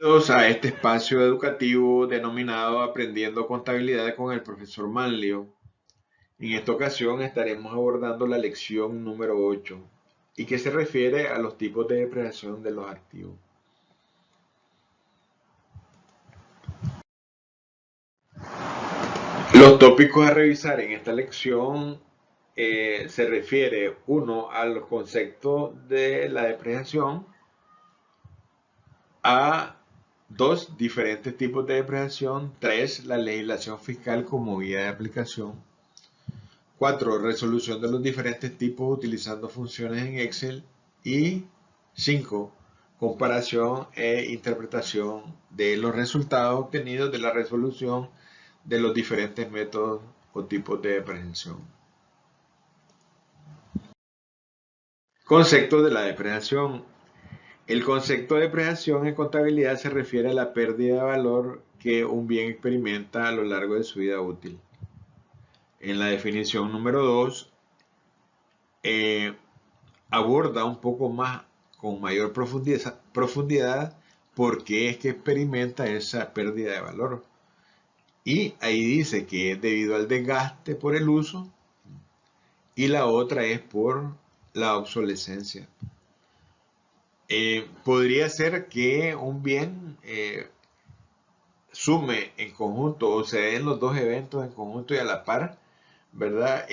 Bienvenidos a este espacio educativo denominado Aprendiendo Contabilidad con el profesor Manlio. En esta ocasión estaremos abordando la lección número 8 y que se refiere a los tipos de depreciación de los activos. Los tópicos a revisar en esta lección se refiere, uno, a los conceptos de la depreciación, a dos, diferentes tipos de depreciación, tres, la legislación fiscal como guía de aplicación, 4. Resolución de los diferentes tipos utilizando funciones en Excel. Y 5. Comparación e interpretación de los resultados obtenidos de la resolución de los diferentes métodos o tipos de depreciación. Concepto de la depreciación. El concepto de depreciación en contabilidad se refiere a la pérdida de valor que un bien experimenta a lo largo de su vida útil. En la definición número 2, aborda un poco más, con mayor profundidad, por qué es que experimenta esa pérdida de valor. Y ahí dice que es debido al desgaste por el uso y la otra es por la obsolescencia. Podría ser que un bien sume en conjunto o se den los dos eventos en conjunto y a la par, ¿verdad?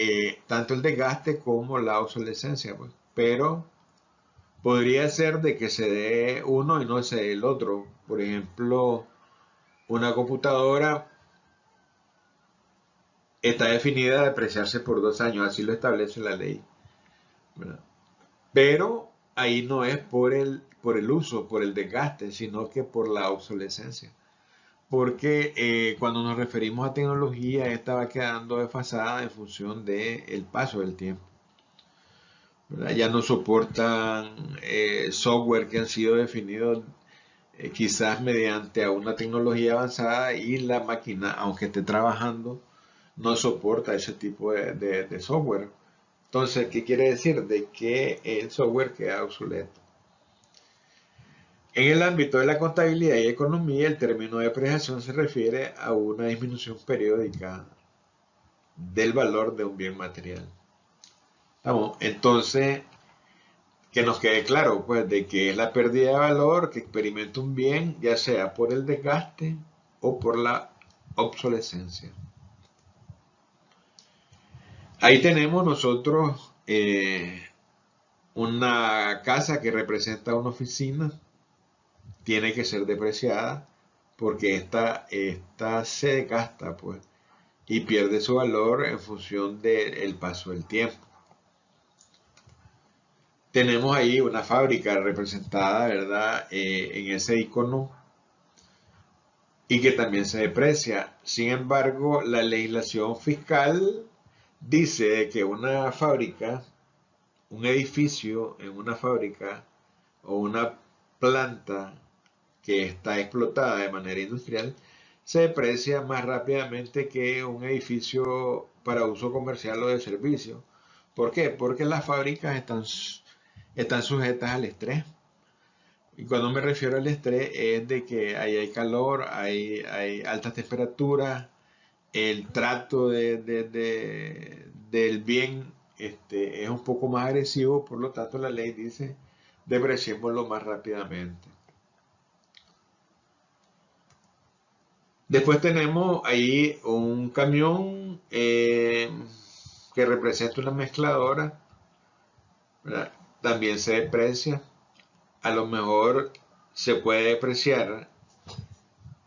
Tanto el desgaste como la obsolescencia, pues. Pero podría ser de que se dé uno y no se dé el otro. Por ejemplo, una computadora está definida a depreciarse por 2 años, así lo establece la ley, ¿verdad? Pero ahí no es por el uso, por el desgaste, sino que por la obsolescencia. Porque cuando nos referimos a tecnología, esta va quedando desfasada en función del paso del tiempo, ¿verdad? Ya no soportan software que han sido definidos quizás mediante a una tecnología avanzada y la máquina, aunque esté trabajando, no soporta ese tipo de software. Entonces, ¿qué quiere decir? De que el software queda obsoleto. En el ámbito de la contabilidad y economía, el término de depreciación se refiere a una disminución periódica del valor de un bien material. ¿Estamos? Entonces, que nos quede claro, pues, de que es la pérdida de valor que experimenta un bien, ya sea por el desgaste o por la obsolescencia. Ahí tenemos nosotros una casa que representa una oficina, tiene que ser depreciada porque esta se desgasta, pues, y pierde su valor en función del paso del tiempo. Tenemos ahí una fábrica representada, ¿verdad? En ese icono y que también se deprecia. Sin embargo, la legislación fiscal dice que una fábrica, un edificio en una fábrica o una planta que está explotada de manera industrial se deprecia más rápidamente que un edificio para uso comercial o de servicio. ¿Por qué? Porque las fábricas están sujetas al estrés. Y cuando me refiero al estrés es de que ahí hay calor, hay altas temperaturas, el trato del bien es un poco más agresivo, por lo tanto la ley dice depreciémoslo más rápidamente. Después tenemos ahí un camión que representa una mezcladora, ¿verdad? También se deprecia. A lo mejor se puede depreciar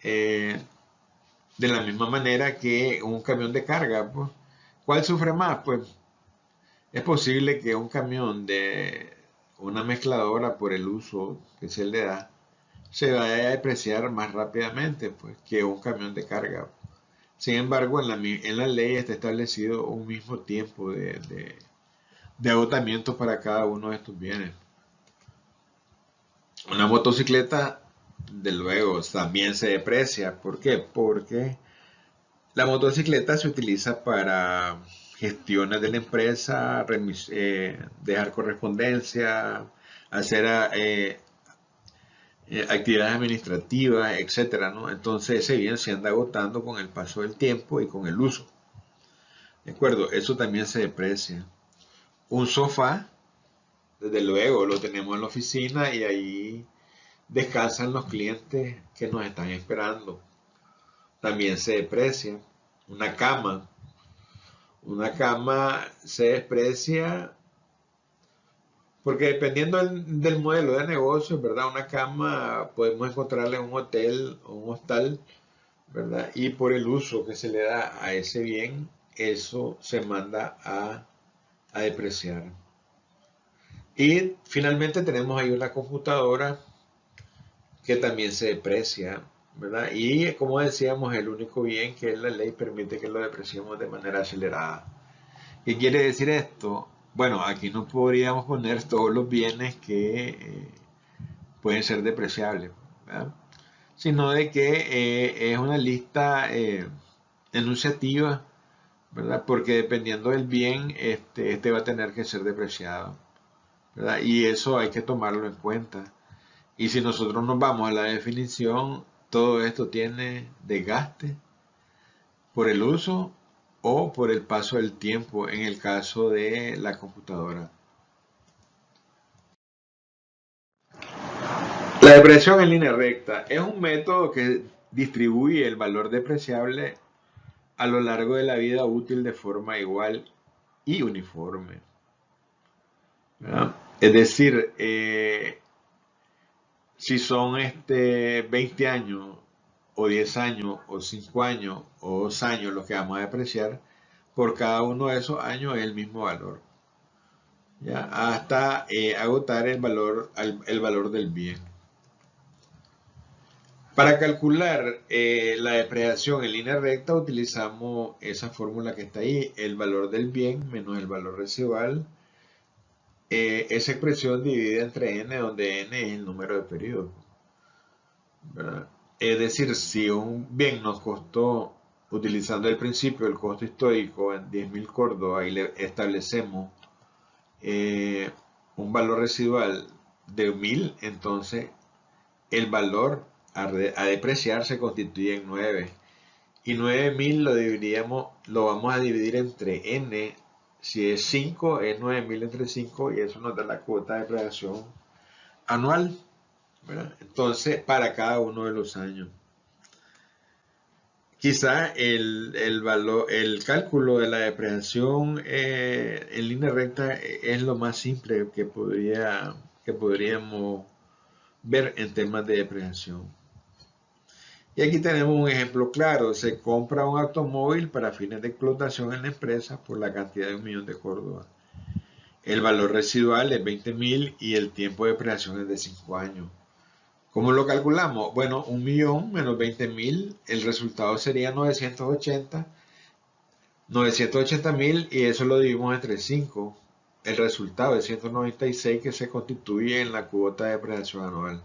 eh, de la misma manera que un camión de carga, pues. ¿Cuál sufre más? Pues es posible que un camión de una mezcladora, por el uso que se le da, se vaya a depreciar más rápidamente, pues, que un camión de carga. Sin embargo, en la ley está establecido un mismo tiempo de agotamiento para cada uno de estos bienes. Una motocicleta, de luego, también se deprecia. ¿Por qué? Porque la motocicleta se utiliza para gestiones de la empresa, dejar correspondencia, hacer actividades administrativas, etcétera, ¿no? Entonces ese bien se anda agotando con el paso del tiempo y con el uso. ¿De acuerdo? Eso también se deprecia. Un sofá, desde luego, lo tenemos en la oficina y ahí descansan los clientes que nos están esperando. También se deprecia. Una cama. Una cama se desprecia porque dependiendo del modelo de negocio, ¿verdad? Una cama podemos encontrarla en un hotel o un hostal, ¿verdad? Y por el uso que se le da a ese bien, eso se manda a depreciar. Y finalmente tenemos ahí una computadora que también se deprecia, ¿verdad? Y como decíamos, el único bien que la ley permite que lo depreciemos de manera acelerada. ¿Qué quiere decir esto? Bueno, aquí no podríamos poner todos los bienes que pueden ser depreciables, ¿verdad? Sino de que es una lista enunciativa, ¿verdad? Porque dependiendo del bien, este va a tener que ser depreciado, ¿verdad? Y eso hay que tomarlo en cuenta. Y si nosotros nos vamos a la definición, todo esto tiene desgaste por el uso o por el paso del tiempo en el caso de la computadora. La depreciación en línea recta es un método que distribuye el valor depreciable a lo largo de la vida útil de forma igual y uniforme, ¿verdad? Es decir, si son 20 años o 10 años o 5 años o 2 años los que vamos a depreciar, por cada uno de esos años es el mismo valor, ¿ya? Hasta agotar el valor del bien. Para calcular la depreciación en línea recta utilizamos esa fórmula que está ahí, el valor del bien menos el valor residual. Esa expresión divide entre n, donde n es el número de periodos, ¿verdad? Es decir, si un bien nos costó, utilizando el principio del costo histórico en 10.000 córdobas y le establecemos eh, un valor residual de 1.000, entonces el valor a depreciar se constituye en 9. Y 9.000 lo vamos a dividir entre n. Si es 5, es 9.000 entre 5 y eso nos da la cuota de depreciación anual, ¿verdad? Entonces, para cada uno de los años. Quizá el cálculo de la depreciación en línea recta es lo más simple que podríamos ver en temas de depreciación. Y aquí tenemos un ejemplo claro. Se compra un automóvil para fines de explotación en la empresa por la cantidad de 1.000.000 de córdobas. El valor residual es 20.000 y el tiempo de depreciación es de 5 años. ¿Cómo lo calculamos? Bueno, 1.000.000 menos 20.000, el resultado sería 980.000 y eso lo dividimos entre 5. El resultado es 196 que se constituye en la cuota de depreciación anual.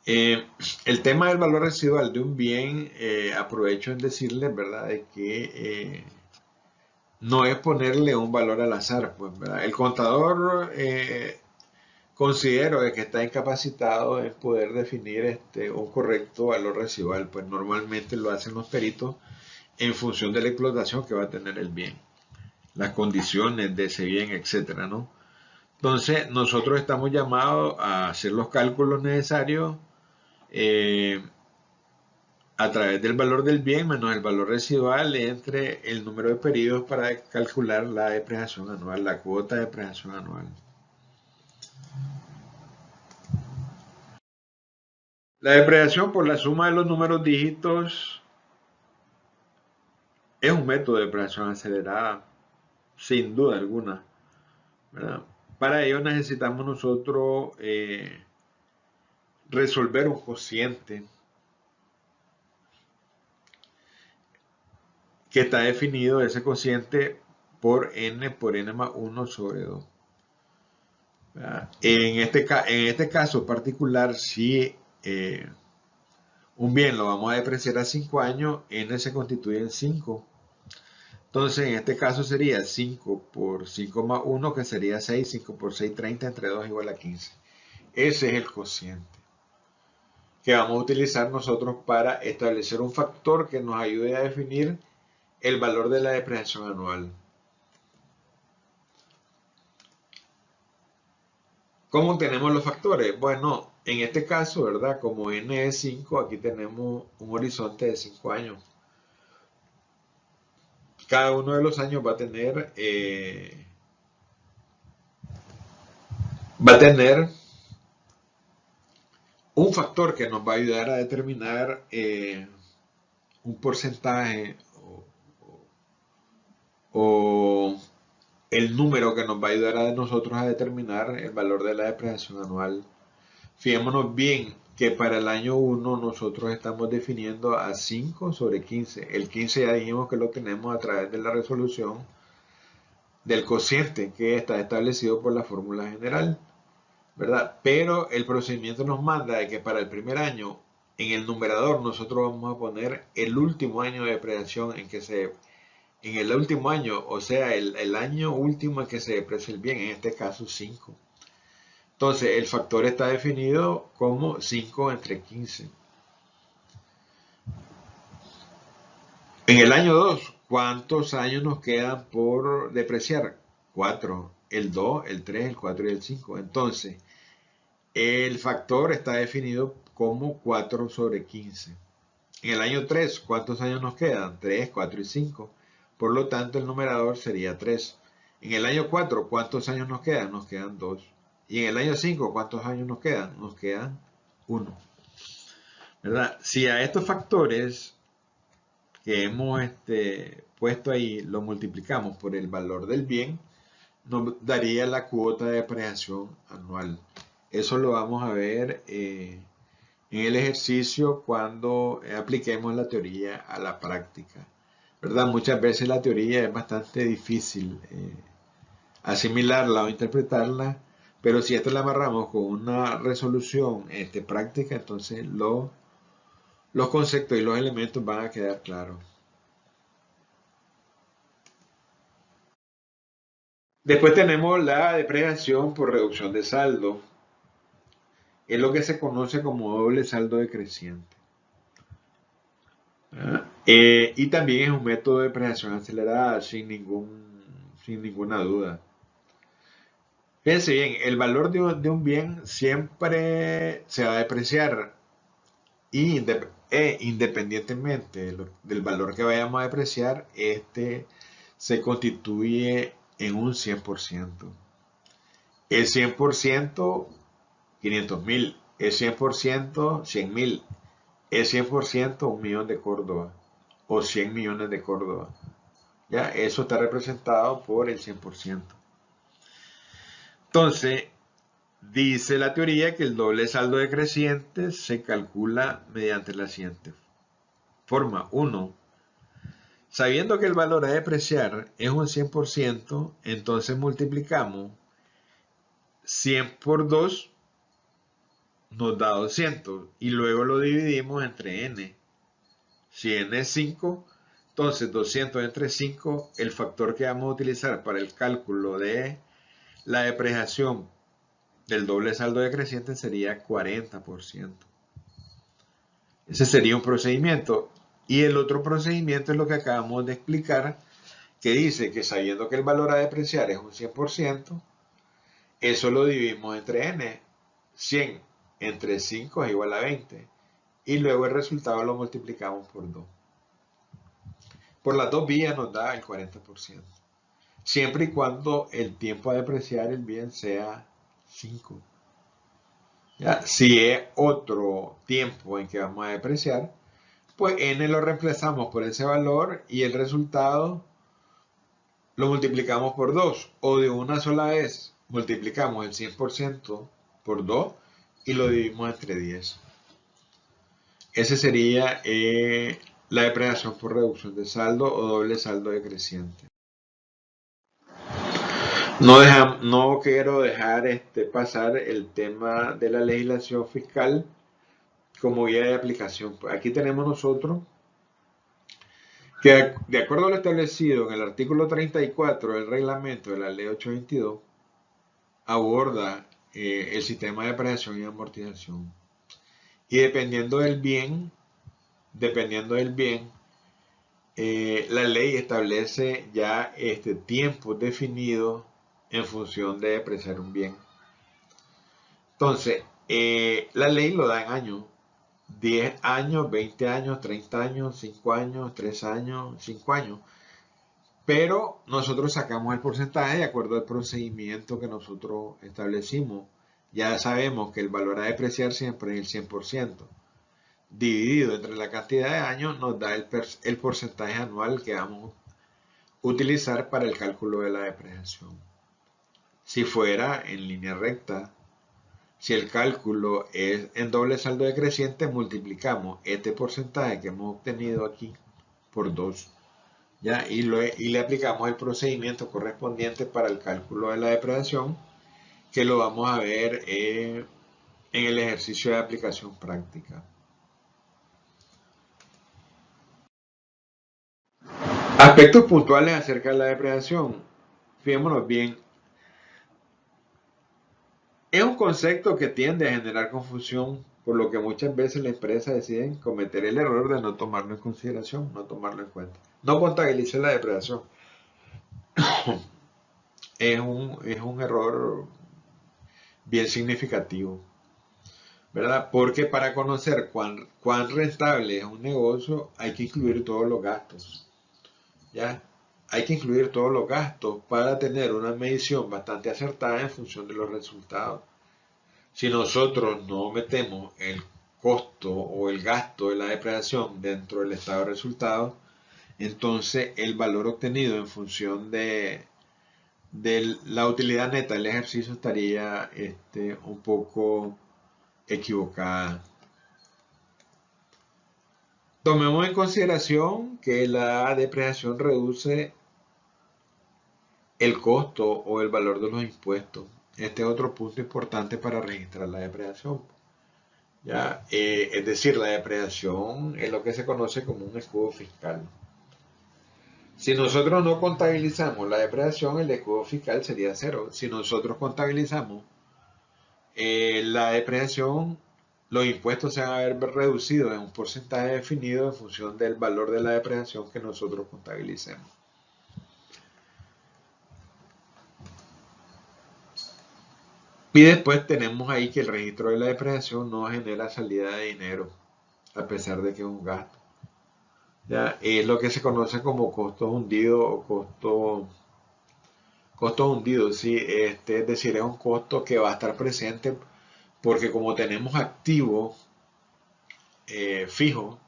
El tema del valor residual de un bien, aprovecho en decirles, ¿verdad?, de que no es ponerle un valor al azar, pues, ¿verdad? El contador considero que está incapacitado en poder definir un correcto valor residual, pues normalmente lo hacen los peritos en función de la explotación que va a tener el bien, las condiciones de ese bien, etcétera, ¿no? Entonces, nosotros estamos llamados a hacer los cálculos necesarios a través del valor del bien menos el valor residual entre el número de periodos para calcular la depreciación anual, la cuota de depreciación anual. La depreciación por la suma de los números dígitos es un método de depreciación acelerada, sin duda alguna, ¿verdad? Para ello necesitamos nosotros resolver un cociente que está definido ese cociente por n más 1 sobre 2. En este caso particular, si un bien lo vamos a depreciar a 5 años, n se constituye en 5. Entonces, en este caso sería 5 por 5 más 1, que sería 6, 5 por 6, 30, entre 2 igual a 15. Ese es el cociente que vamos a utilizar nosotros para establecer un factor que nos ayude a definir el valor de la depreciación anual. ¿Cómo tenemos los factores? Bueno, en este caso, ¿verdad? Como n es 5, aquí tenemos un horizonte de 5 años. Cada uno de los años va a tener un factor que nos va a ayudar a determinar un porcentaje o el número que nos va a ayudar a nosotros a determinar el valor de la depreciación anual. Fijémonos bien que para el año 1 nosotros estamos definiendo a 5 sobre 15. El 15 ya dijimos que lo tenemos a través de la resolución del cociente que está establecido por la fórmula general, ¿verdad? Pero el procedimiento nos manda de que para el primer año en el numerador nosotros vamos a poner el último año de depreciación en el último año, o sea, el año último en que se deprecia el bien, en este caso 5. Entonces, el factor está definido como 5 entre 15. En el año 2, ¿cuántos años nos quedan por depreciar? 4. El 2, el 3, el 4 y el 5. Entonces, el factor está definido como 4 sobre 15. En el año 3, ¿cuántos años nos quedan? 3, 4 y 5. Por lo tanto, el numerador sería 3. En el año 4, ¿cuántos años nos quedan? Nos quedan 2. Y en el año 5, ¿cuántos años nos quedan? Nos quedan 1. ¿Verdad? Si a estos factores que hemos puesto ahí lo multiplicamos por el valor del bien, nos daría la cuota de depreciación anual. Eso lo vamos a ver en el ejercicio cuando apliquemos la teoría a la práctica. ¿Verdad? Muchas veces la teoría es bastante difícil asimilarla o interpretarla, pero si esta la amarramos con una resolución práctica, entonces los conceptos y los elementos van a quedar claros. Después tenemos la depreciación por reducción de saldo. Es lo que se conoce como doble saldo decreciente. Y también es un método de depreciación acelerada sin ninguna duda. Fíjense bien, el valor de un bien siempre se va a depreciar independientemente del valor que vayamos a depreciar, se constituye en un 100%. El 100%, 500.000, el 100%, 100.000, el 100%, 1.000.000 de Córdoba o 100 millones de Córdoba. ¿Ya? Eso está representado por el 100%. Entonces, dice la teoría que el doble saldo decreciente se calcula mediante la siguiente forma. 1. Sabiendo que el valor a depreciar es un 100%, entonces multiplicamos 100 por 2 nos da 200 y luego lo dividimos entre n. Si n es 5, entonces 200 entre 5, el factor que vamos a utilizar para el cálculo de la depreciación del doble saldo decreciente sería 40%. Ese sería un procedimiento. Y el otro procedimiento es lo que acabamos de explicar, que dice que sabiendo que el valor a depreciar es un 100%, eso lo dividimos entre n. 100 entre 5 es igual a 20. Y luego el resultado lo multiplicamos por 2. Por las dos vías nos da el 40%. Siempre y cuando el tiempo a depreciar el bien sea 5. ¿Ya? Si es otro tiempo en que vamos a depreciar, pues n lo reemplazamos por ese valor y el resultado lo multiplicamos por 2. O de una sola vez multiplicamos el 100% por 2 y lo dividimos entre 10. Ese sería la depreciación por reducción de saldo o doble saldo decreciente. No quiero dejar pasar el tema de la legislación fiscal como guía de aplicación. Aquí tenemos nosotros que de acuerdo a lo establecido en el artículo 34 del reglamento de la ley 822, aborda el sistema de depreciación y amortización. Y dependiendo del bien, la ley establece ya tiempos definidos en función de depreciar un bien. Entonces, la ley lo da en años: 10 años, 20 años, 30 años, 5 años, 3 años, 5 años. Pero nosotros sacamos el porcentaje de acuerdo al procedimiento que nosotros establecimos. Ya sabemos que el valor a depreciar siempre es el 100%. Dividido entre la cantidad de años nos da el porcentaje anual que vamos a utilizar para el cálculo de la depreciación. Si fuera en línea recta, si el cálculo es en doble saldo decreciente, multiplicamos este porcentaje que hemos obtenido aquí por 2. ¿Ya? Y le aplicamos el procedimiento correspondiente para el cálculo de la depreciación, que lo vamos a ver en el ejercicio de aplicación práctica. Aspectos puntuales acerca de la depreciación. Fijémonos bien. Es un concepto que tiende a generar confusión, por lo que muchas veces las empresas deciden cometer el error de no tomarlo en consideración, no tomarlo en cuenta. No contabilice la depreciación. Es un error bien significativo, ¿verdad? Porque para conocer cuán rentable es un negocio hay que incluir todos los gastos, ¿ya? Hay que incluir todos los gastos para tener una medición bastante acertada en función de los resultados. Si nosotros no metemos el costo o el gasto de la depreciación dentro del estado de resultados, entonces el valor obtenido en función de la utilidad neta del ejercicio estaría un poco equivocada. Tomemos en consideración que la depreciación reduce el costo o el valor de los impuestos. Este es otro punto importante para registrar la depreciación. ¿Ya? Es decir, la depreciación es lo que se conoce como un escudo fiscal. Si nosotros no contabilizamos la depreciación, el escudo fiscal sería 0. Si nosotros contabilizamos la depreciación, los impuestos se van a ver reducidos en un porcentaje definido en función del valor de la depreciación que nosotros contabilicemos. Y después tenemos ahí que el registro de la depreciación no genera salida de dinero, a pesar de que es un gasto. ¿Ya? Es lo que se conoce como costos hundidos o costos hundidos, ¿sí? Es decir, es un costo que va a estar presente porque como tenemos activos fijos,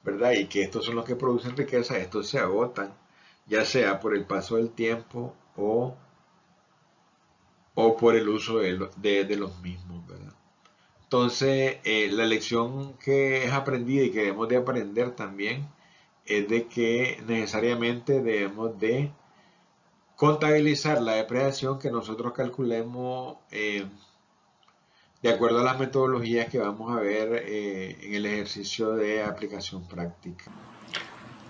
¿verdad? Y que estos son los que producen riqueza, estos se agotan, ya sea por el paso del tiempo o por el uso de los mismos, ¿verdad? Entonces, la lección que es aprendida y que debemos de aprender también es de que necesariamente debemos de contabilizar la depreciación que nosotros calculemos de acuerdo a las metodologías que vamos a ver en el ejercicio de aplicación práctica.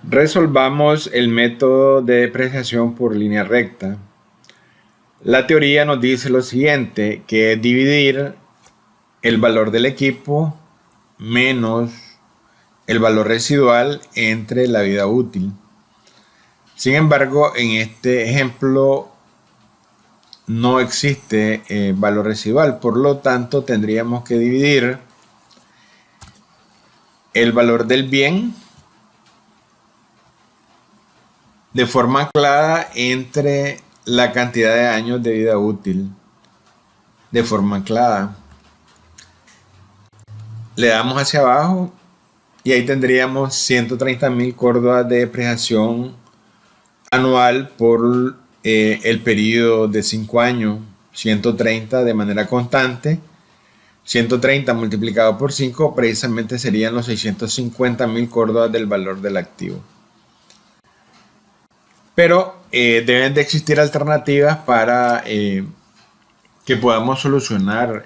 Resolvamos el método de depreciación por línea recta. La teoría nos dice lo siguiente, que es dividir el valor del equipo menos el valor residual entre la vida útil. Sin embargo, en este ejemplo no existe valor residual, por lo tanto tendríamos que dividir el valor del bien de forma anclada entre la cantidad de años de vida útil, de forma anclada. Le damos hacia abajo y ahí tendríamos 130.000 córdobas de depreciación anual por el periodo de 5 años, 130 de manera constante. 130 multiplicado por 5 precisamente serían los 650.000 córdobas del valor del activo. Pero deben de existir alternativas para que podamos solucionar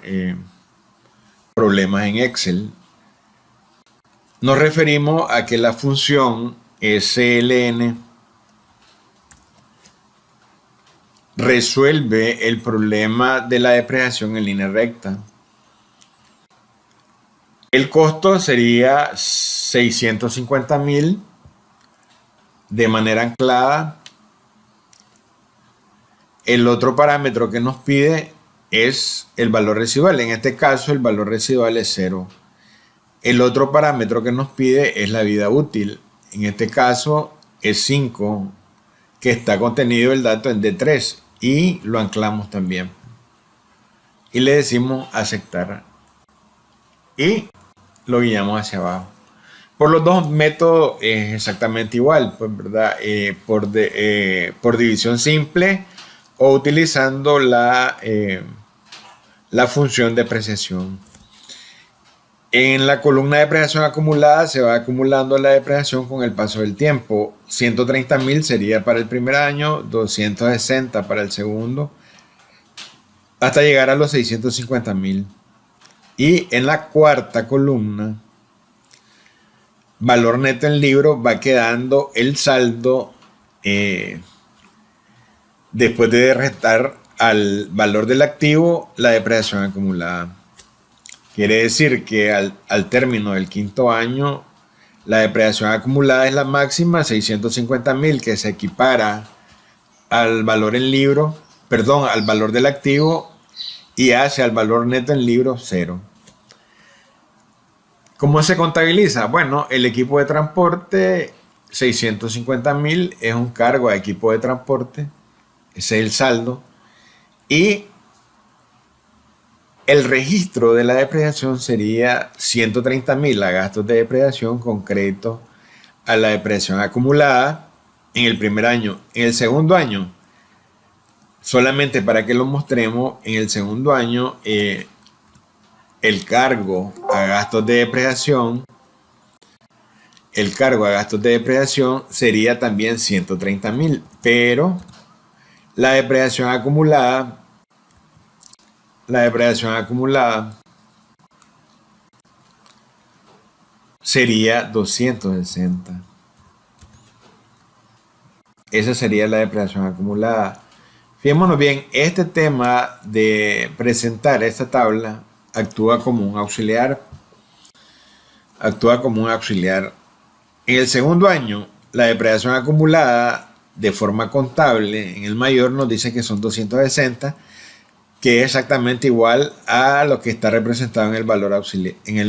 problemas en Excel. Nos referimos a que la función SLN resuelve el problema de la depreciación en línea recta. El costo sería 650.000 de manera anclada. El otro parámetro que nos pide es el valor residual. En este caso, el valor residual es 0. El otro parámetro que nos pide es la vida útil. En este caso es 5, que está contenido el dato en D3 y lo anclamos también. Y le decimos aceptar. Y lo guiamos hacia abajo. Por los dos métodos es exactamente igual, pues, ¿verdad? Por división simple o utilizando la función de depreciación. En la columna de depreciación acumulada se va acumulando la depreciación con el paso del tiempo. 130.000 sería para el primer año, 260 para el segundo, hasta llegar a los 650.000. Y en la cuarta columna, valor neto en libro, va quedando el saldo después de restar al valor del activo la depreciación acumulada. Quiere decir que al término del quinto año, la depreciación acumulada es la máxima, 650.000, que se equipara al valor en libro, perdón, al valor del activo y hace al valor neto en libro 0. ¿Cómo se contabiliza? Bueno, el equipo de transporte, 650.000, es un cargo a equipo de transporte, ese es el saldo, y el registro de la depreciación sería 130.000 a gastos de depreciación con crédito a la depreciación acumulada en el primer año. En el segundo año, solamente para que lo mostremos, en el segundo año el cargo a gastos de depreciación sería también 130.000, pero la depreciación acumulada sería 260. Esa sería la depreciación acumulada. Fijémonos bien, este tema de presentar esta tabla actúa como un auxiliar. En el segundo año, la depreciación acumulada de forma contable en el mayor nos dice que son 260, que es exactamente igual a lo que está representado en el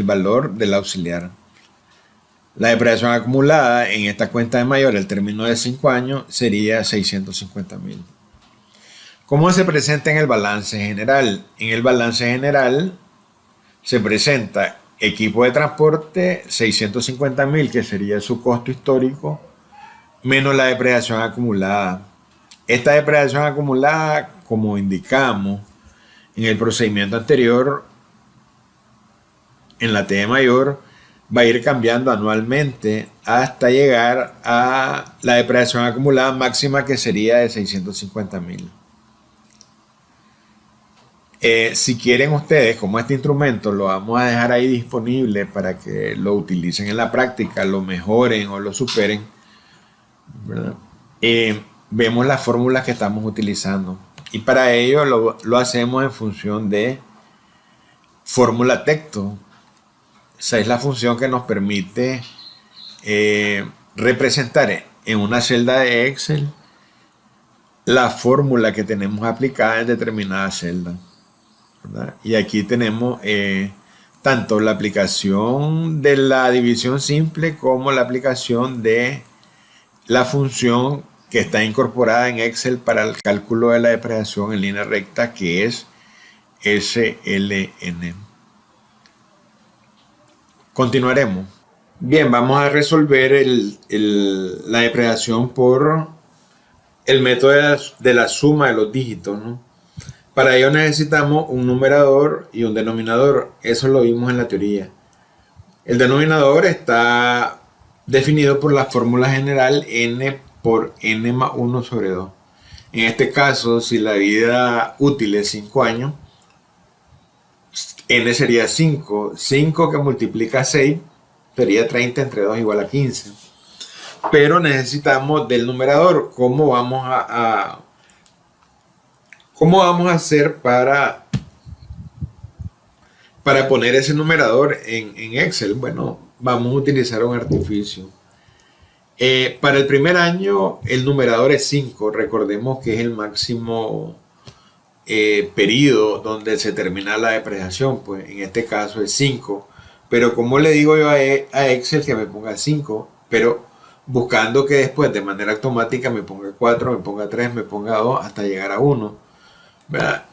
valor del auxiliar. La depreciación acumulada en esta cuenta de mayor al término de 5 años sería 650.000. ¿Cómo se presenta en el balance general? En el balance general se presenta equipo de transporte 650.000, que sería su costo histórico, menos la depreciación acumulada. Esta depreciación acumulada, como indicamos en el procedimiento anterior, en la T de mayor, va a ir cambiando anualmente hasta llegar a la depreciación acumulada máxima, que sería de 650.000. Si quieren ustedes, como este instrumento lo vamos a dejar ahí disponible para que lo utilicen en la práctica, lo mejoren o lo superen, ¿verdad? Vemos las fórmulas que estamos utilizando, y para ello lo hacemos en función de fórmula texto. Esa es la función que nos permite representar en una celda de Excel la fórmula que tenemos aplicada en determinada celda, ¿verdad? Y aquí tenemos tanto la aplicación de la división simple como la aplicación de la función que está incorporada en Excel para el cálculo de la depreciación en línea recta, que es SLN. Continuaremos. Bien, vamos a resolver la depreciación por el método de la suma de los dígitos, ¿no? Para ello necesitamos un numerador y un denominador. Eso lo vimos en la teoría. El denominador está definido por la fórmula general n por n más 1 sobre 2. En este caso, si la vida útil es 5 años, n sería 5. 5 que multiplica 6 sería 30 entre 2 igual a 15. Pero necesitamos del numerador. ¿Cómo vamos a ¿Cómo vamos a hacer para poner ese numerador en Excel? Bueno, vamos a utilizar un artificio. Para el primer año el numerador es 5. Recordemos que es el máximo periodo donde se termina la depreciación. Pues en este caso es 5. Pero como le digo yo a Excel que me ponga 5, pero buscando que después de manera automática me ponga 4, me ponga 3, me ponga 2 hasta llegar a 1. ¿Verdad?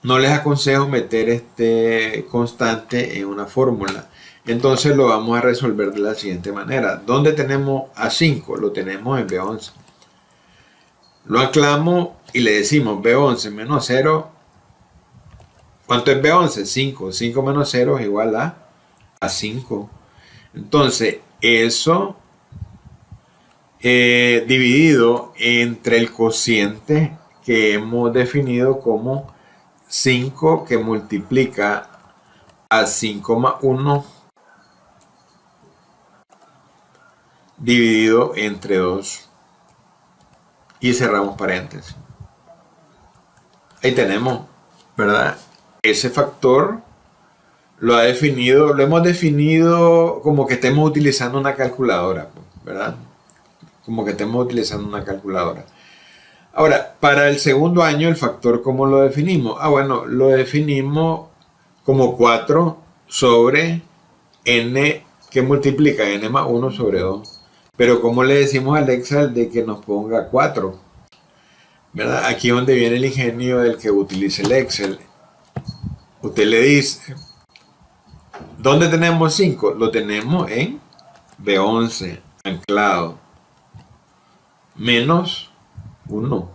No les aconsejo meter este constante en una fórmula. Entonces lo vamos a resolver de la siguiente manera. ¿Dónde tenemos a 5? Lo tenemos en B11. Lo anclamos y le decimos B11 menos 0. ¿Cuánto es B11? 5. 5 menos 0 es igual a 5. Entonces eso dividido entre el cociente que hemos definido como 5 que multiplica a 5 más 1 dividido entre 2 y cerramos paréntesis. Ahí tenemos, ¿verdad? Ese factor lo hemos definido como que estemos utilizando una calculadora, ¿verdad? Como que estemos utilizando una calculadora. Ahora, para el segundo año, el factor, ¿cómo lo definimos? Bueno, lo definimos como 4 sobre n que multiplica n más 1 sobre 2. Pero ¿cómo le decimos al Excel de que nos ponga 4? ¿Verdad? Aquí es donde viene el ingenio del que utilice el Excel. Usted le dice, ¿dónde tenemos 5? Lo tenemos en B11, anclado, menos 1.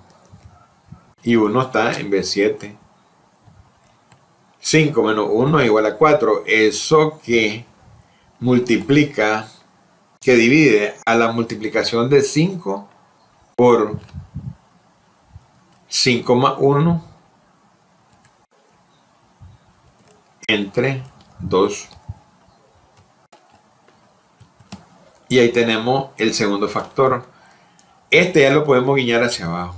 Y 1 está en B7. 5 menos 1 es igual a 4. Eso que multiplica, que divide a la multiplicación de 5 por 5 más 1 entre 2. Y ahí tenemos el segundo factor. Este ya lo podemos guiñar hacia abajo,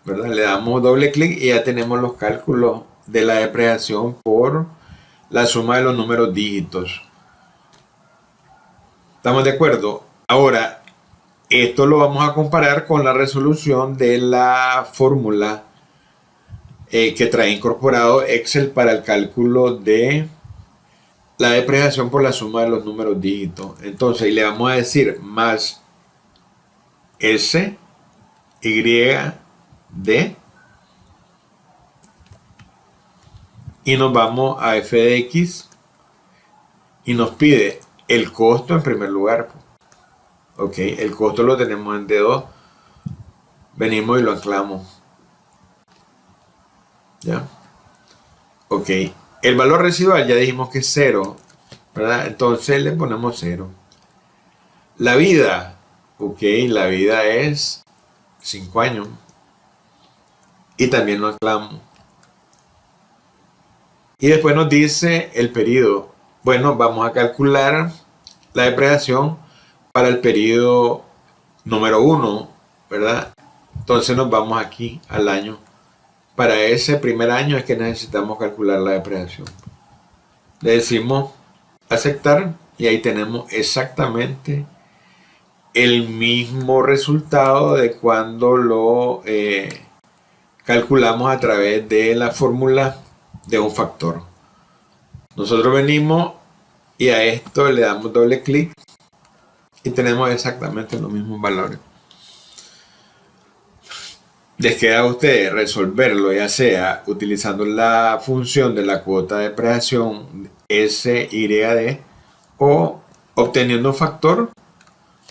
¿verdad? Le damos doble clic y ya tenemos los cálculos de la depreciación por la suma de los números dígitos. ¿Estamos de acuerdo? Ahora, esto lo vamos a comparar con la resolución de la fórmula que trae incorporado Excel para el cálculo de la depreciación por la suma de los números dígitos. Entonces, le vamos a decir más S, Y, D, y nos vamos a f de x y nos pide el costo en primer lugar. Ok, el costo lo tenemos en D2. Venimos y lo anclamos. ¿Ya? Ok, el valor residual ya dijimos que es 0, ¿verdad? Entonces le ponemos 0. La vida, ok, la vida es 5 años. Y también lo anclamos. Y después nos dice el periodo. Bueno, vamos a calcular la depreciación para el periodo número 1, ¿verdad? Entonces nos vamos aquí al año. Para ese primer año es que necesitamos calcular la depreciación. Le decimos aceptar y ahí tenemos exactamente el mismo resultado de cuando lo calculamos a través de la fórmula de un factor. Nosotros venimos y a esto le damos doble clic y tenemos exactamente los mismos valores. Les queda a ustedes resolverlo, ya sea utilizando la función de la cuota de depreciación SYD o obteniendo un factor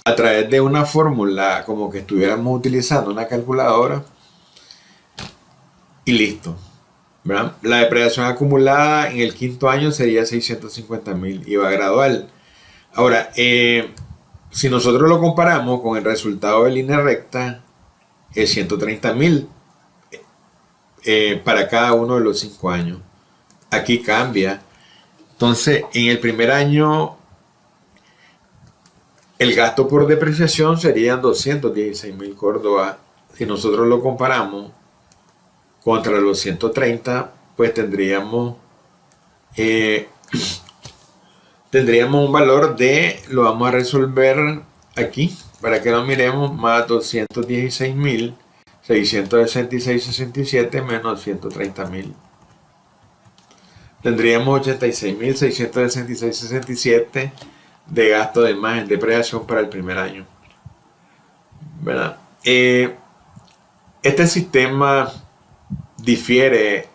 a través de una fórmula como que estuviéramos utilizando una calculadora y listo, ¿verdad? La depreciación acumulada en el quinto año sería 650.000 y va gradual. Ahora, si nosotros lo comparamos con el resultado de línea recta, es 130.000 para cada uno de los 5 años. Aquí cambia. Entonces, en el primer año, el gasto por depreciación serían 216.000 córdobas. Si nosotros lo comparamos contra los 130, pues tendríamos un valor de, lo vamos a resolver aquí para que lo miremos, más 216.666,67 menos 130.000. Tendríamos 86.666,67 de gasto de imagen de depreciación para el primer año, ¿verdad? Este sistema difiere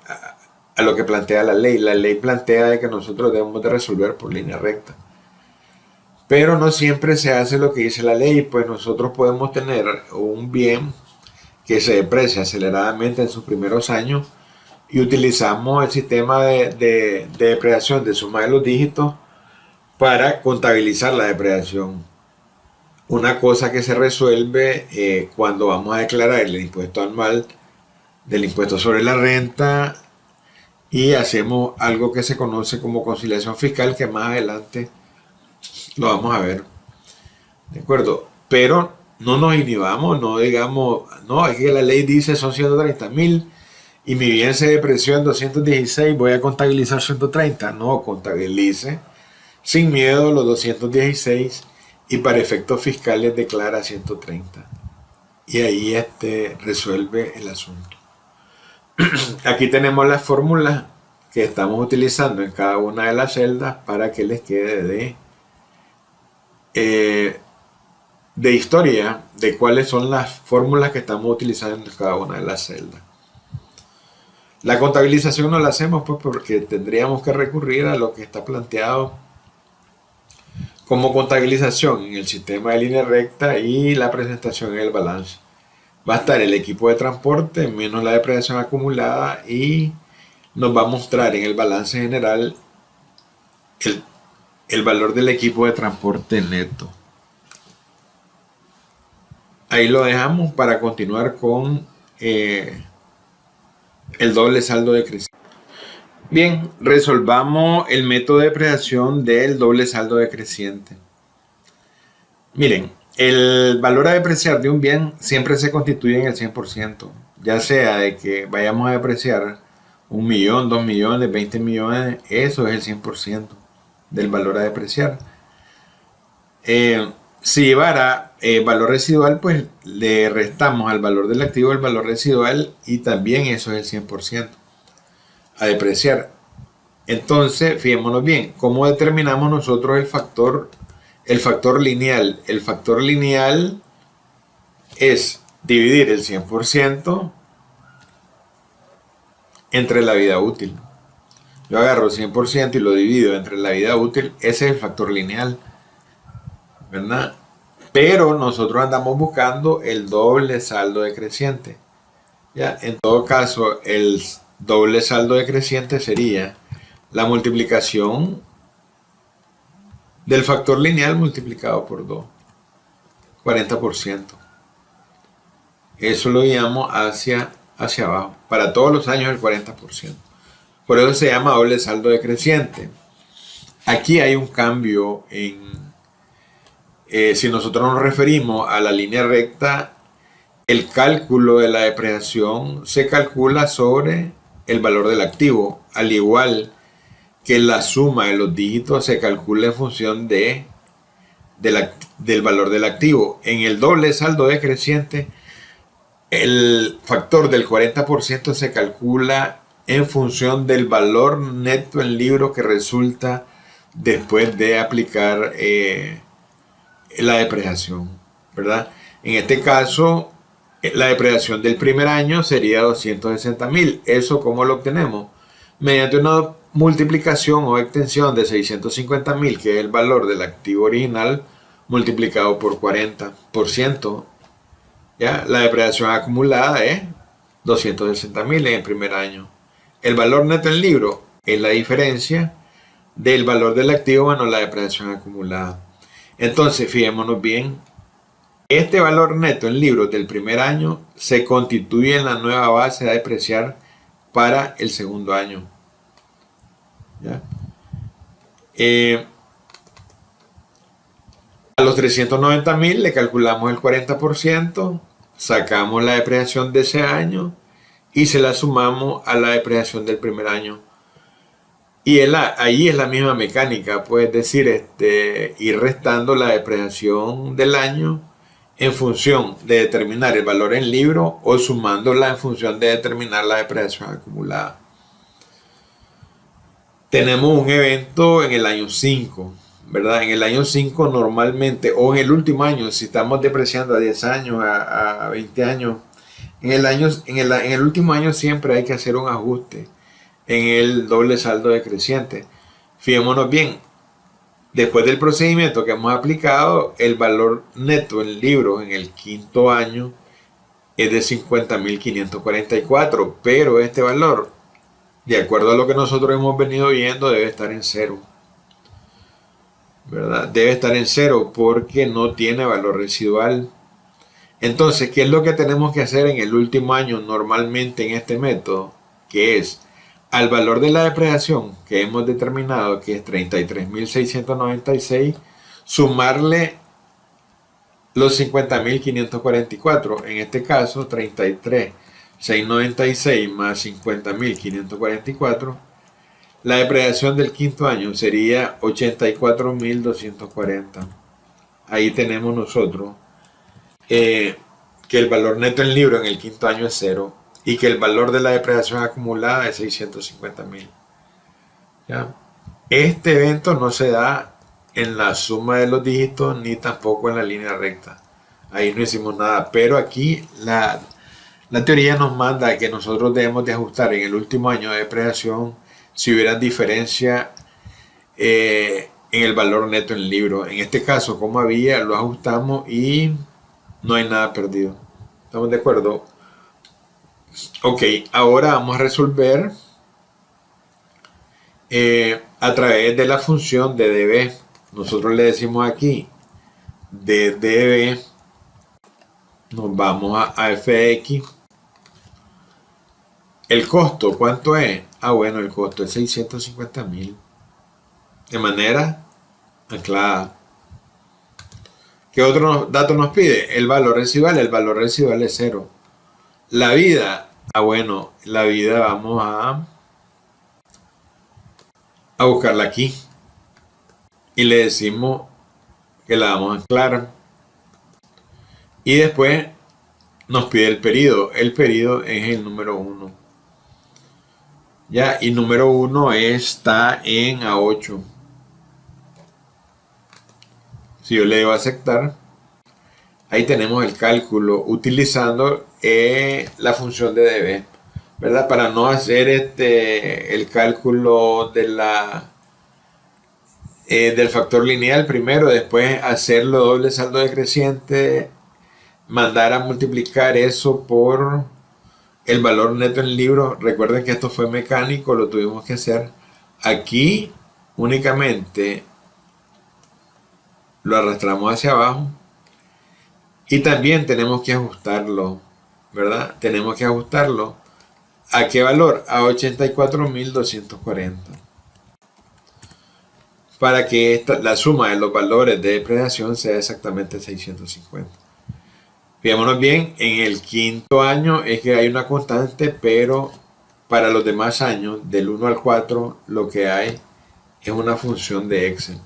a lo que plantea la ley. La ley plantea de que nosotros debemos de resolver por línea recta, pero no siempre se hace lo que dice la ley, pues nosotros podemos tener un bien que se deprecia aceleradamente en sus primeros años y utilizamos el sistema de depreciación de suma de los dígitos para contabilizar la depreciación. Una cosa que se resuelve cuando vamos a declarar el impuesto anual del impuesto sobre la renta y hacemos algo que se conoce como conciliación fiscal, que más adelante lo vamos a ver, ¿de acuerdo? Pero no nos inhibamos, no digamos, no, es que la ley dice son 130.000 y mi bien se depreció en 216, voy a contabilizar 130. No, contabilice sin miedo los 216 y para efectos fiscales declara 130. Y ahí resuelve el asunto. Aquí tenemos las fórmulas que estamos utilizando en cada una de las celdas para que les quede de historia de cuáles son las fórmulas que estamos utilizando en cada una de las celdas. La contabilización no la hacemos pues porque tendríamos que recurrir a lo que está planteado como contabilización en el sistema de línea recta y la presentación en el balance. Va a estar el equipo de transporte menos la depreciación acumulada y nos va a mostrar en el balance general el valor del equipo de transporte neto. Ahí lo dejamos para continuar con el doble saldo decreciente. Bien, resolvamos el método de depreciación del doble saldo decreciente. Miren, el valor a depreciar de un bien siempre se constituye en el 100%, ya sea de que vayamos a depreciar 1 millón, 2 millones, 20 millones, eso es el 100% del valor a depreciar. Si llevara valor residual, pues le restamos al valor del activo el valor residual y también eso es el 100% a depreciar. Entonces, fijémonos bien, ¿cómo determinamos nosotros el factor lineal? El factor lineal es dividir el 100% entre la vida útil. Yo agarro 100% y lo divido entre la vida útil, ese es el factor lineal, ¿verdad? Pero nosotros andamos buscando el doble saldo decreciente. ¿Ya? En todo caso, el doble saldo decreciente sería la multiplicación del factor lineal multiplicado por 2, 40%. Eso lo llamo hacia abajo. Para todos los años el 40%. Por eso se llama doble saldo decreciente. Aquí hay un cambio si nosotros nos referimos a la línea recta, el cálculo de la depreciación se calcula sobre el valor del activo, al igual que la suma de los dígitos se calcula en función del valor del activo. En el doble saldo decreciente, el factor del 40% se calcula en función del valor neto en libro que resulta después de aplicar la depreciación, ¿verdad? En este caso, la depreciación del primer año sería 260.000. ¿Eso cómo lo obtenemos? Mediante una multiplicación o extensión de 650.000, que es el valor del activo original, multiplicado por 40%. ¿Ya? La depreciación acumulada es 260.000 en el primer año. El valor neto en libro es la diferencia del valor del activo menos la depreciación acumulada. Entonces, fijémonos bien, este valor neto en libros del primer año se constituye en la nueva base a depreciar para el segundo año. ¿Ya? A los 390.000 le calculamos el 40%, sacamos la depreciación de ese año y se la sumamos a la depreciación del primer año. Y ahí es la misma mecánica, pues decir, ir restando la depreciación del año en función de determinar el valor en libro o sumándola en función de determinar la depreciación acumulada. Tenemos un evento en el año 5, ¿verdad? En el año 5 normalmente, o en el último año, si estamos depreciando a 10 años, a 20 años, en el último año siempre hay que hacer un ajuste en el doble saldo decreciente. Fijémonos bien, después del procedimiento que hemos aplicado, el valor neto en libros en el quinto año es de 50.544, pero este valor, de acuerdo a lo que nosotros hemos venido viendo, debe estar en cero, ¿verdad? Debe estar en cero porque no tiene valor residual. Entonces, ¿qué es lo que tenemos que hacer en el último año normalmente en este método? Que es al valor de la depreciación que hemos determinado, que es 33.696, sumarle los 50.544. En este caso, 33.696 más 50.544. La depreciación del quinto año sería 84.240. Ahí tenemos nosotros que el valor neto en libro en el quinto año es cero y que el valor de la depreciación acumulada es 650.000. Este evento no se da en la suma de los dígitos ni tampoco en la línea recta. Ahí no hicimos nada, pero aquí la teoría nos manda a que nosotros debemos de ajustar en el último año de depreciación si hubiera diferencia en el valor neto en libro. En este caso, como había, lo ajustamos y no hay nada perdido. ¿Estamos de acuerdo? Ok, ahora vamos a resolver a través de la función de db. Nosotros le decimos aquí de db, nos vamos a f de x. El costo, ¿cuánto es? Ah, bueno, el costo es 650.000. De manera anclada. ¿Qué otro dato nos pide? El valor residual. El valor residual es cero. La vida. Ah, bueno, la vida vamos a buscarla aquí. Y le decimos que la vamos a anclar. Y después nos pide el periodo. El periodo es el número 1. Ya, y número 1 está en A8. Si yo le digo aceptar, ahí tenemos el cálculo utilizando la función de db, ¿verdad? Para no hacer el cálculo de del factor lineal primero, después hacerlo doble saldo decreciente, mandar a multiplicar eso por el valor neto en libro. Recuerden que esto fue mecánico, lo tuvimos que hacer. Aquí únicamente lo arrastramos hacia abajo y también tenemos que ajustarlo, ¿verdad? Tenemos que ajustarlo. ¿A qué valor? A 84.240. Para que la suma de los valores de depreciación sea exactamente 650. Fijémonos bien, en el quinto año es que hay una constante, pero para los demás años, del 1 al 4, lo que hay es una función de Excel.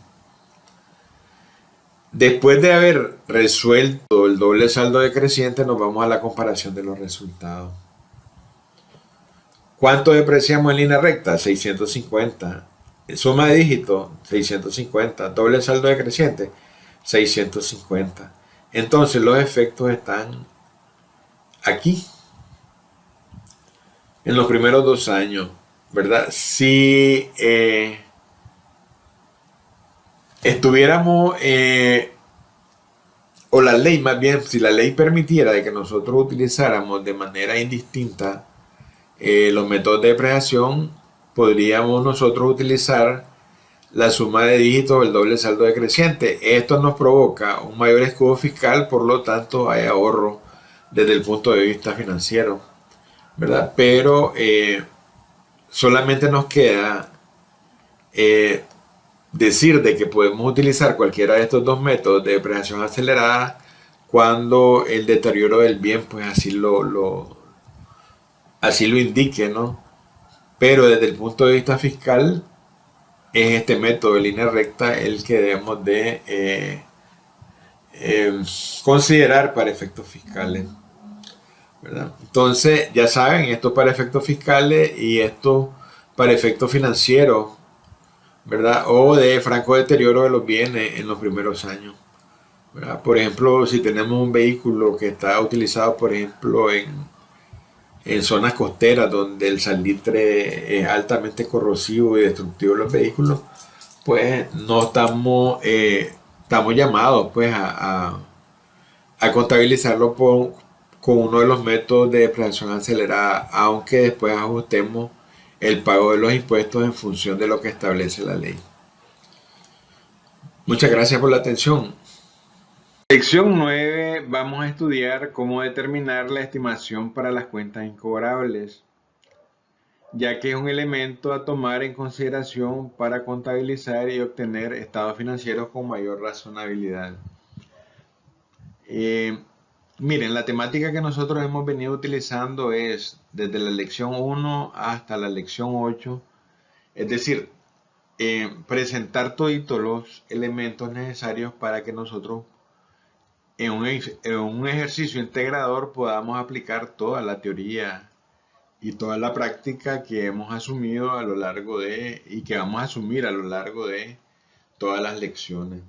Después de haber resuelto el doble saldo decreciente, nos vamos a la comparación de los resultados. ¿Cuánto depreciamos en línea recta? 650. Suma de dígitos, 650. Doble saldo decreciente, 650. Entonces los efectos están aquí, en los primeros 2 años, ¿verdad? Si estuviéramos, o la ley más bien, si la ley permitiera de que nosotros utilizáramos de manera indistinta los métodos de depreciación, podríamos nosotros utilizar la suma de dígitos, el doble saldo decreciente. Esto nos provoca un mayor escudo fiscal, por lo tanto hay ahorro desde el punto de vista financiero, ¿verdad? Pero solamente nos queda decir de que podemos utilizar cualquiera de estos dos métodos de depreciación acelerada cuando el deterioro del bien pues así lo así lo indique, ¿no? Pero desde el punto de vista fiscal, es este método de línea recta el que debemos de eh, considerar para efectos fiscales, ¿verdad? Entonces, ya saben, esto para efectos fiscales y esto para efectos financieros, ¿verdad? O de franco deterioro de los bienes en los primeros años, ¿verdad? Por ejemplo, si tenemos un vehículo que está utilizado, por ejemplo, en zonas costeras donde el salitre es altamente corrosivo y destructivo de los vehículos, pues no estamos llamados pues a contabilizarlo con uno de los métodos de depreciación acelerada, aunque después ajustemos el pago de los impuestos en función de lo que establece la ley. Muchas gracias por la atención. Lección 9. Vamos a estudiar cómo determinar la estimación para las cuentas incobrables, ya que es un elemento a tomar en consideración para contabilizar y obtener estados financieros con mayor razonabilidad. Miren, la temática que nosotros hemos venido utilizando es desde la lección 1 hasta la lección 8, es decir, presentar todos los elementos necesarios para que nosotros en un ejercicio integrador podamos aplicar toda la teoría y toda la práctica que hemos asumido a lo largo y que vamos a asumir a lo largo de todas las lecciones.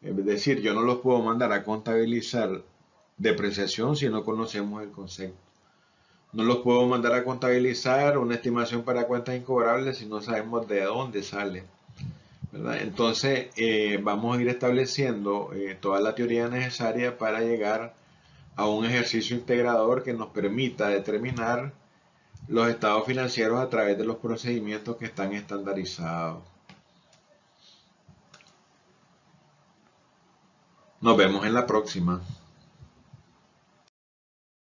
Es decir, yo no los puedo mandar a contabilizar depreciación si no conocemos el concepto. No los puedo mandar a contabilizar una estimación para cuentas incobrables si no sabemos de dónde sale, ¿verdad? Entonces, vamos a ir estableciendo toda la teoría necesaria para llegar a un ejercicio integrador que nos permita determinar los estados financieros a través de los procedimientos que están estandarizados. Nos vemos en la próxima.